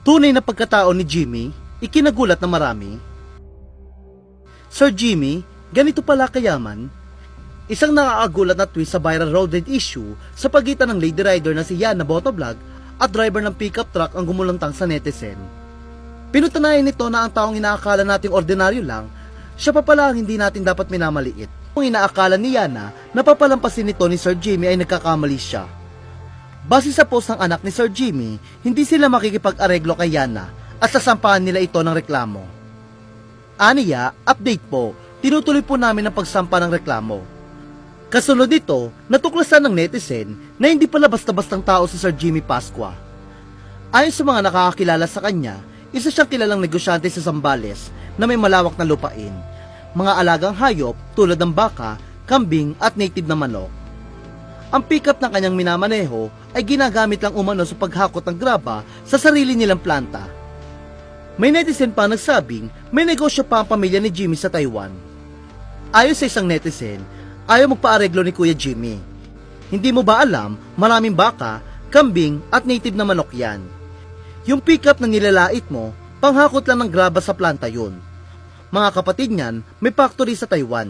Tunay na pagkatao ni Jimmy, ikinagulat ng marami. Sir Jimmy, ganito pala kayaman? Isang nakakagulat na twist sa viral road rage issue sa pagitan ng lady rider na si Yana Botovlog at driver ng pickup truck ang gumulantang sa netizen. Pinutanayan nito na ang taong inaakala nating ordinaryo lang, siya pa pala ang hindi natin dapat minamaliit. Kung inaakala ni Yana na papalampasin nito ni Sir Jimmy ay nagkakamali siya. Base sa post ng anak ni Sir Jimmy, hindi sila makikipag-areglo kay Yana at sasampahan nila ito ng reklamo. Aniya, update po, tinutuloy po namin ang pagsampa ng reklamo. Kasunod dito, natuklasan ng netizen na hindi pala basta-bastang tao si Sir Jimmy Pascua. Ayon sa mga nakakakilala sa kanya, isa siyang kilalang negosyante sa Zambales na may malawak na lupain, mga alagang hayop tulad ng baka, kambing at native na manok. Ang pickup na kanyang minamaneho ay ginagamit lang umano sa paghakot ng graba sa sarili nilang planta. May netizen pa nagsabing may negosyo pa ang pamilya ni Jimmy sa Taiwan. Ayon sa isang netizen, ayaw magpaareglo ni Kuya Jimmy. Hindi mo ba alam, maraming baka, kambing at native na manok yan. Yung pickup na nilalait mo, panghakot lang ng graba sa planta yun. Mga kapatid niyan, may factory sa Taiwan.